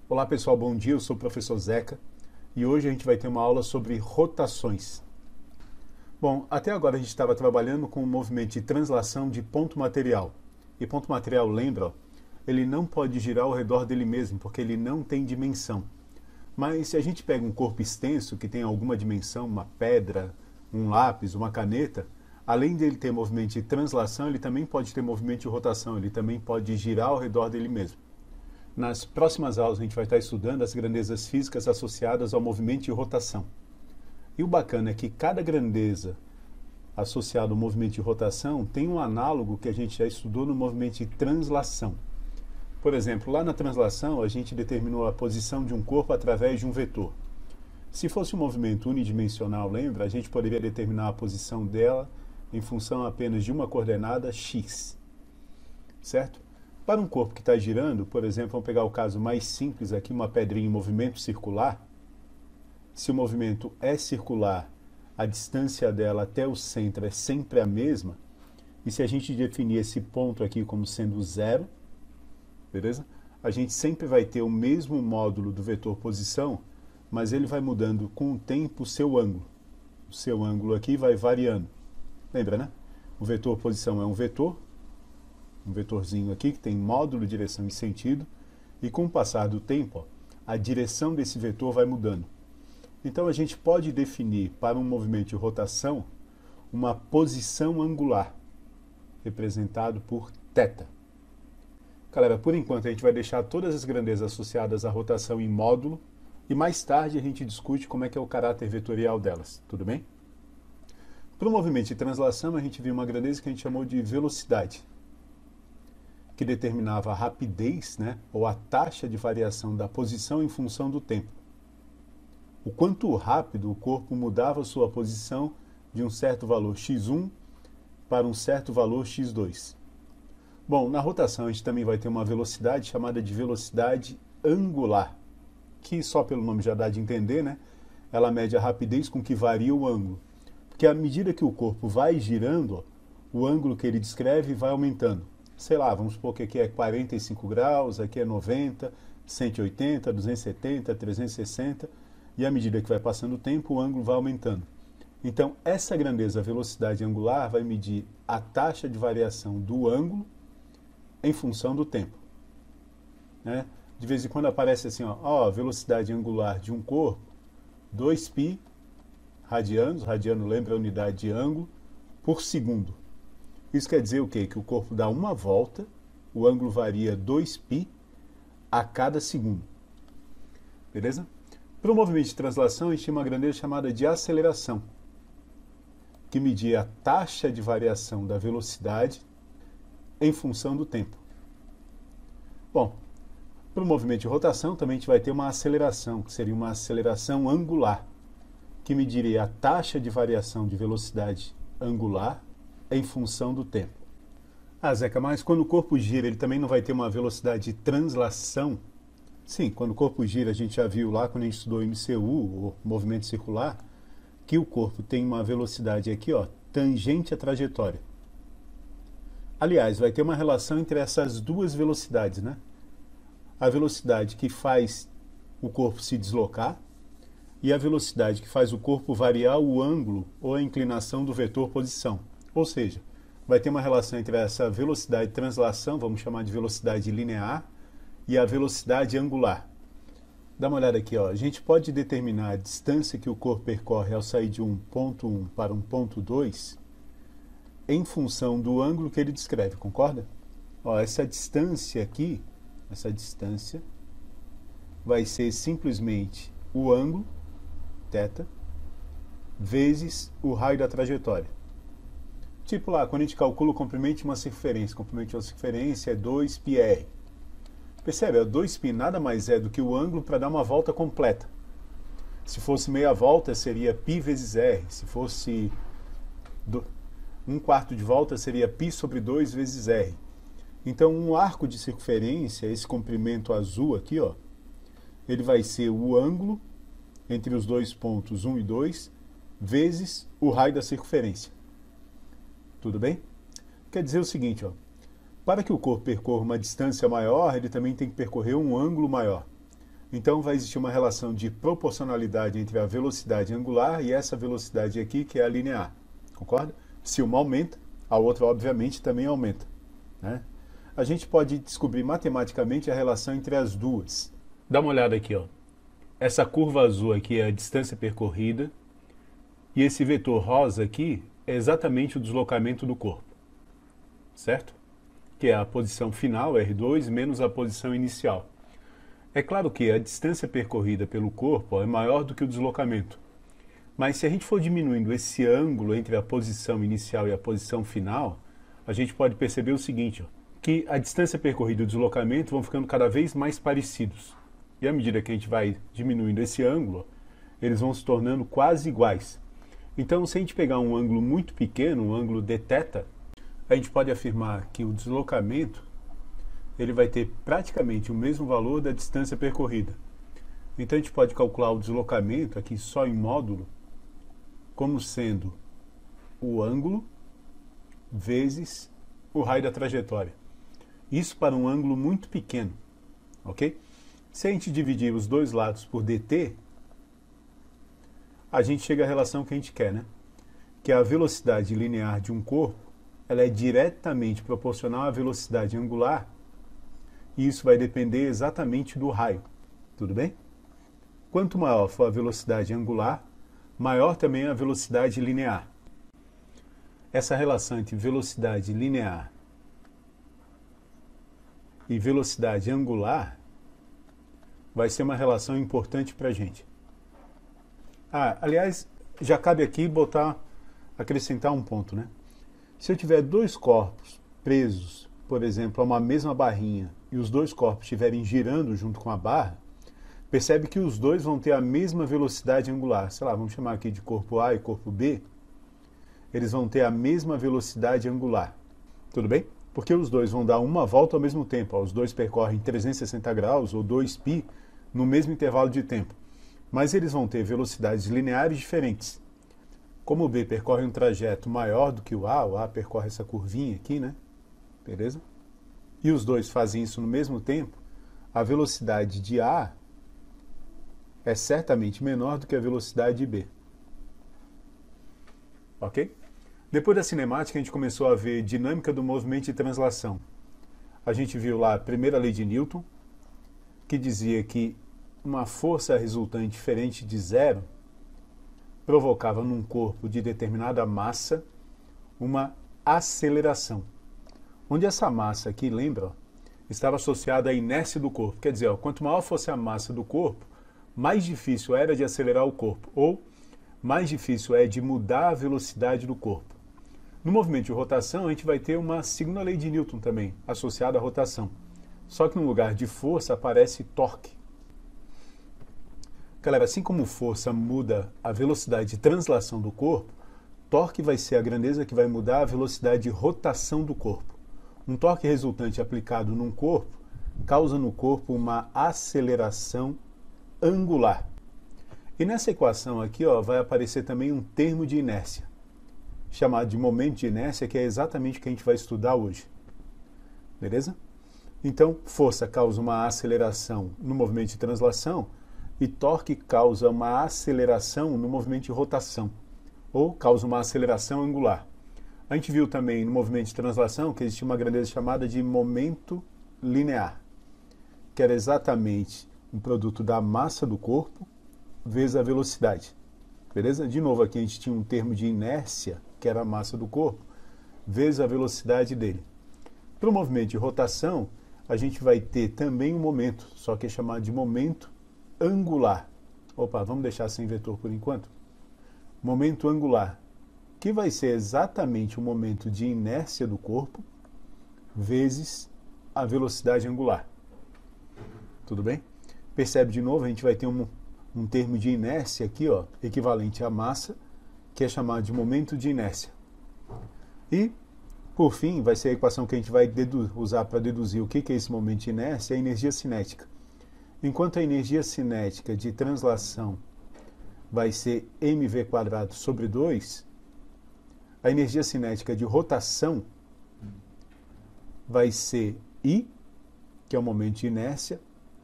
Olá pessoal, bom dia, eu sou o professor Zeca e hoje a gente vai ter uma aula sobre rotações. Bom, até agora a gente estava trabalhando com o movimento de translação de ponto material. E ponto material, lembra, ele não pode girar ao redor dele mesmo, porque ele não tem dimensão. Mas se a gente pega um corpo extenso que tem alguma dimensão, uma pedra, um lápis, uma caneta, além de ele ter movimento de translação, ele também pode ter movimento de rotação, ele também pode girar ao redor dele mesmo. Nas próximas aulas a gente vai estar estudando as grandezas físicas associadas ao movimento de rotação. E o bacana é que cada grandeza associada ao movimento de rotação tem um análogo que a gente já estudou no movimento de translação. Por exemplo, lá na translação a gente determinou a posição de um corpo através de um vetor. Se fosse um movimento unidimensional, lembra? A gente poderia determinar a posição dela em função apenas de uma coordenada x, certo? Para um corpo que está girando, por exemplo, vamos pegar o caso mais simples aqui, uma pedrinha em movimento circular. Se o movimento é circular, a distância dela até o centro é sempre a mesma. E se a gente definir esse ponto aqui como sendo zero, beleza? A gente sempre vai ter o mesmo módulo do vetor posição, mas ele vai mudando com o tempo o seu ângulo. O seu ângulo aqui vai variando. Lembra, né? O vetor posição é um vetorzinho aqui que tem módulo, direção e sentido, e com o passar do tempo, ó, a direção desse vetor vai mudando. Então a gente pode definir para um movimento de rotação uma posição angular, representado por θ. Galera, por enquanto a gente vai deixar todas as grandezas associadas à rotação em módulo, e mais tarde a gente discute como é que é o caráter vetorial delas, tudo bem? Para o movimento de translação a gente viu uma grandeza que a gente chamou de velocidade, que determinava a rapidez, né, ou a taxa de variação da posição em função do tempo. O quanto rápido o corpo mudava sua posição de um certo valor x1 para um certo valor x2. Bom, na rotação a gente também vai ter uma velocidade chamada de velocidade angular, que só pelo nome já dá de entender, né? Ela mede a rapidez com que varia o ângulo. Porque à medida que o corpo vai girando, ó, o ângulo que ele descreve vai aumentando. Sei lá, vamos supor que aqui é 45 graus, aqui é 90, 180, 270, 360, e à medida que vai passando o tempo, o ângulo vai aumentando. Então, essa grandeza, a velocidade angular, vai medir a taxa de variação do ângulo em função do tempo, né? De vez em quando aparece assim, ó, velocidade angular de um corpo, 2π radianos, radiano lembra a unidade de ângulo, por segundo. Isso quer dizer o quê? Que o corpo dá uma volta, o ângulo varia 2π a cada segundo. Beleza? Para o movimento de translação, a gente tinha uma grandeza chamada de aceleração, que media a taxa de variação da velocidade em função do tempo. Bom, para o movimento de rotação, também a gente vai ter uma aceleração, que seria uma aceleração angular, que mediria a taxa de variação de velocidade angular em função do tempo. Ah, Zeca, mas quando o corpo gira, ele também não vai ter uma velocidade de translação? Sim, quando o corpo gira, a gente já viu lá, quando a gente estudou MCU, ou movimento circular, que o corpo tem uma velocidade aqui, ó, tangente à trajetória. Aliás, vai ter uma relação entre essas duas velocidades, né? A velocidade que faz o corpo se deslocar e a velocidade que faz o corpo variar o ângulo ou a inclinação do vetor posição. Ou seja, vai ter uma relação entre essa velocidade de translação, vamos chamar de velocidade linear, e a velocidade angular. Dá uma olhada aqui, ó. A gente pode determinar a distância que o corpo percorre ao sair de um ponto 1 para um ponto 2 em função do ângulo que ele descreve, concorda? Ó, essa distância aqui, essa distância vai ser simplesmente o ângulo, θ, vezes o raio da trajetória. Tipo lá, quando a gente calcula o comprimento de uma circunferência, o comprimento de uma circunferência é 2πr. Percebe? 2π nada mais é do que o ângulo para dar uma volta completa. Se fosse meia volta, seria π vezes r. Se fosse um quarto de volta, seria π sobre 2 vezes r. Então, um arco de circunferência, esse comprimento azul aqui, ó, ele vai ser o ângulo entre os dois pontos 1 e 2, vezes o raio da circunferência. Tudo bem? Quer dizer o seguinte, ó, para que o corpo percorra uma distância maior, ele também tem que percorrer um ângulo maior. Então vai existir uma relação de proporcionalidade entre a velocidade angular e essa velocidade aqui, que é a linear. Concorda? Se uma aumenta, a outra obviamente também aumenta, né? A gente pode descobrir matematicamente a relação entre as duas. Dá uma olhada aqui, ó. Essa curva azul aqui é a distância percorrida e esse vetor rosa aqui é exatamente o deslocamento do corpo, certo? Que é a posição final, R2, menos a posição inicial. É claro que a distância percorrida pelo corpo é maior do que o deslocamento, mas se a gente for diminuindo esse ângulo entre a posição inicial e a posição final, a gente pode perceber o seguinte, ó, que a distância percorrida e o deslocamento vão ficando cada vez mais parecidos. E à medida que a gente vai diminuindo esse ângulo, eles vão se tornando quase iguais. Então, se a gente pegar um ângulo muito pequeno, um ângulo dθ, a gente pode afirmar que o deslocamento ele vai ter praticamente o mesmo valor da distância percorrida. Então a gente pode calcular o deslocamento aqui só em módulo como sendo o ângulo vezes o raio da trajetória. Isso para um ângulo muito pequeno, ok? Se a gente dividir os dois lados por dt, a gente chega à relação que a gente quer, né? Que a velocidade linear de um corpo ela é diretamente proporcional à velocidade angular e isso vai depender exatamente do raio, tudo bem? Quanto maior for a velocidade angular, maior também é a velocidade linear. Essa relação entre velocidade linear e velocidade angular vai ser uma relação importante para a gente. Aliás, já cabe aqui acrescentar um ponto, né? Se eu tiver dois corpos presos, por exemplo, a uma mesma barrinha, e os dois corpos estiverem girando junto com a barra, percebe que os dois vão ter a mesma velocidade angular. Sei lá, vamos chamar aqui de corpo A e corpo B. Eles vão ter a mesma velocidade angular. Tudo bem? Porque os dois vão dar uma volta ao mesmo tempo. Os dois percorrem 360 graus ou 2π no mesmo intervalo de tempo. Mas eles vão ter velocidades lineares diferentes. Como o B percorre um trajeto maior do que o A percorre essa curvinha aqui, né? Beleza? E os dois fazem isso no mesmo tempo, a velocidade de A é certamente menor do que a velocidade de B. Ok? Depois da cinemática, a gente começou a ver dinâmica do movimento de translação. A gente viu lá a primeira lei de Newton, que dizia que uma força resultante diferente de zero provocava num corpo de determinada massa uma aceleração. Onde essa massa aqui, lembra, estava associada à inércia do corpo. Quer dizer, quanto maior fosse a massa do corpo, mais difícil era de acelerar o corpo, ou mais difícil é de mudar a velocidade do corpo. No movimento de rotação, a gente vai ter uma segunda lei de Newton também, associada à rotação. Só que no lugar de força aparece torque. Galera, assim como força muda a velocidade de translação do corpo, torque vai ser a grandeza que vai mudar a velocidade de rotação do corpo. Um torque resultante aplicado num corpo causa no corpo uma aceleração angular. E nessa equação aqui, vai aparecer também um termo de inércia, chamado de momento de inércia, que é exatamente o que a gente vai estudar hoje. Beleza? Então, força causa uma aceleração no movimento de translação e torque causa uma aceleração no movimento de rotação, ou causa uma aceleração angular. A gente viu também no movimento de translação que existe uma grandeza chamada de momento linear, que era exatamente um produto da massa do corpo vezes a velocidade. Beleza? De novo, aqui a gente tinha um termo de inércia, que era a massa do corpo, vezes a velocidade dele. Para o movimento de rotação, a gente vai ter também um momento, só que é chamado de momento angular. Opa, vamos deixar sem vetor por enquanto. Momento angular, que vai ser exatamente o momento de inércia do corpo vezes a velocidade angular. Tudo bem? Percebe de novo, a gente vai ter um termo de inércia aqui, equivalente à massa, que é chamado de momento de inércia. E, por fim, vai ser a equação que a gente vai usar para deduzir o que é esse momento de inércia, é a energia cinética. Enquanto a energia cinética de translação vai ser mv² sobre 2, a energia cinética de rotação vai ser I, que é o momento de inércia,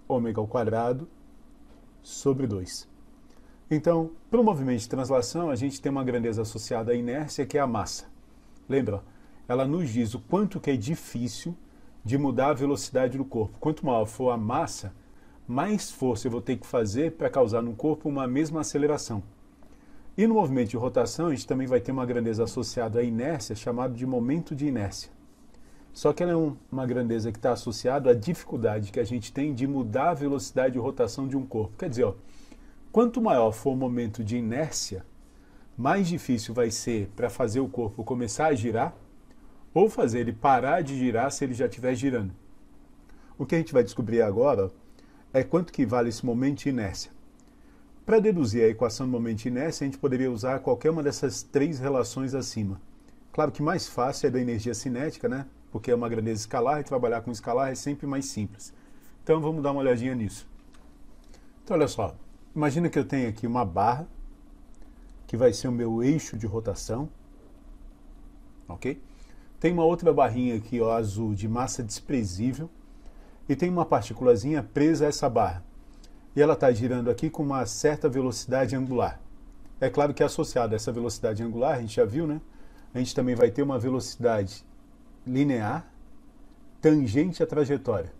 ômega ao quadrado, sobre 2. Então, para o movimento de translação, a gente tem uma grandeza associada à inércia, que é a massa. Lembra? Ela nos diz o quanto que é difícil de mudar a velocidade do corpo. Quanto maior for a massa, mais força eu vou ter que fazer para causar no corpo uma mesma aceleração. E no movimento de rotação, a gente também vai ter uma grandeza associada à inércia, chamada de momento de inércia. Só que ela é uma grandeza que está associada à dificuldade que a gente tem de mudar a velocidade de rotação de um corpo. Quer dizer, quanto maior for o momento de inércia, mais difícil vai ser para fazer o corpo começar a girar ou fazer ele parar de girar se ele já estiver girando. O que a gente vai descobrir agora é quanto que vale esse momento de inércia. Para deduzir a equação do momento de inércia, a gente poderia usar qualquer uma dessas três relações acima. Claro que mais fácil é da energia cinética, né? Porque é uma grandeza escalar e trabalhar com escalar é sempre mais simples. Então vamos dar uma olhadinha nisso. Então olha só, imagina que eu tenho aqui uma barra, que vai ser o meu eixo de rotação, ok? Tem uma outra barrinha aqui, ó, azul, de massa desprezível, e tem uma partículazinha presa a essa barra. E ela está girando aqui com uma certa velocidade angular. É claro que associado a essa velocidade angular, a gente já viu, né? A gente também vai ter uma velocidade linear tangente à trajetória.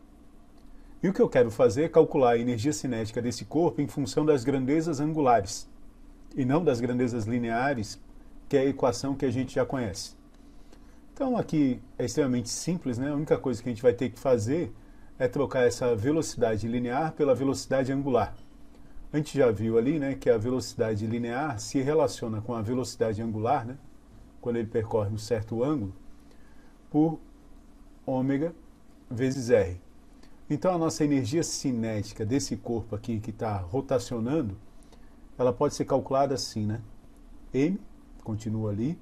E o que eu quero fazer é calcular a energia cinética desse corpo em função das grandezas angulares, e não das grandezas lineares, que é a equação que a gente já conhece. Então aqui é extremamente simples, né? A única coisa que a gente vai ter que fazer é trocar essa velocidade linear pela velocidade angular. A gente já viu ali, né, que a velocidade linear se relaciona com a velocidade angular, né, quando ele percorre um certo ângulo, por ômega vezes R. Então a nossa energia cinética desse corpo aqui que está rotacionando, ela pode ser calculada assim, né? M, continua ali,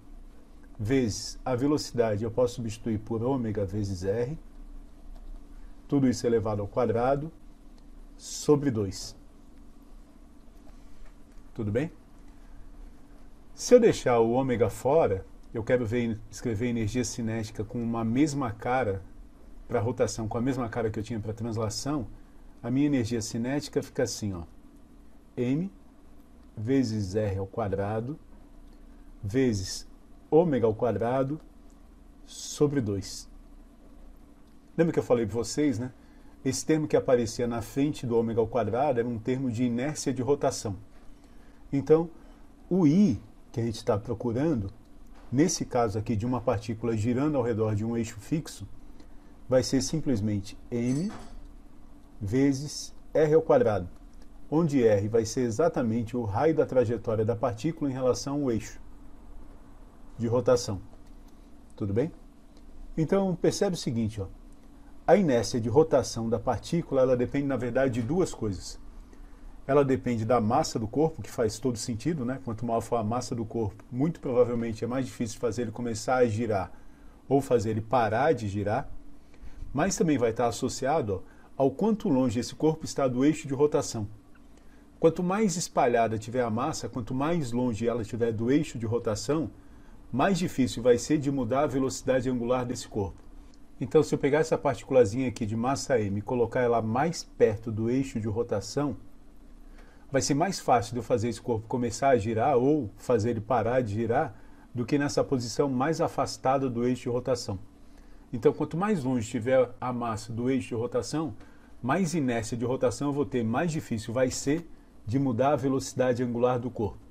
vezes a velocidade, eu posso substituir por ômega vezes R, tudo isso elevado ao quadrado, sobre 2. Tudo bem? Se eu deixar o ômega fora, eu quero escrever energia cinética com uma mesma cara para rotação, com a mesma cara que eu tinha para translação, a minha energia cinética fica assim, ó, M vezes R ao quadrado, vezes ômega ao quadrado, sobre 2. Lembra que eu falei para vocês, né? Esse termo que aparecia na frente do ômega ao quadrado era um termo de inércia de rotação. Então, o I que a gente está procurando, nesse caso aqui de uma partícula girando ao redor de um eixo fixo, vai ser simplesmente M vezes R ao quadrado, onde R vai ser exatamente o raio da trajetória da partícula em relação ao eixo de rotação. Tudo bem? Então, percebe o seguinte, ó. A inércia de rotação da partícula, ela depende, na verdade, de duas coisas. Ela depende da massa do corpo, que faz todo sentido, né? Quanto maior for a massa do corpo, muito provavelmente é mais difícil fazer ele começar a girar ou fazer ele parar de girar. Mas também vai estar associado, ó, ao quanto longe esse corpo está do eixo de rotação. Quanto mais espalhada tiver a massa, quanto mais longe ela estiver do eixo de rotação, mais difícil vai ser de mudar a velocidade angular desse corpo. Então, se eu pegar essa partículazinha aqui de massa M e colocar ela mais perto do eixo de rotação, vai ser mais fácil de eu fazer esse corpo começar a girar ou fazer ele parar de girar do que nessa posição mais afastada do eixo de rotação. Então, quanto mais longe estiver a massa do eixo de rotação, mais inércia de rotação eu vou ter, mais difícil vai ser de mudar a velocidade angular do corpo.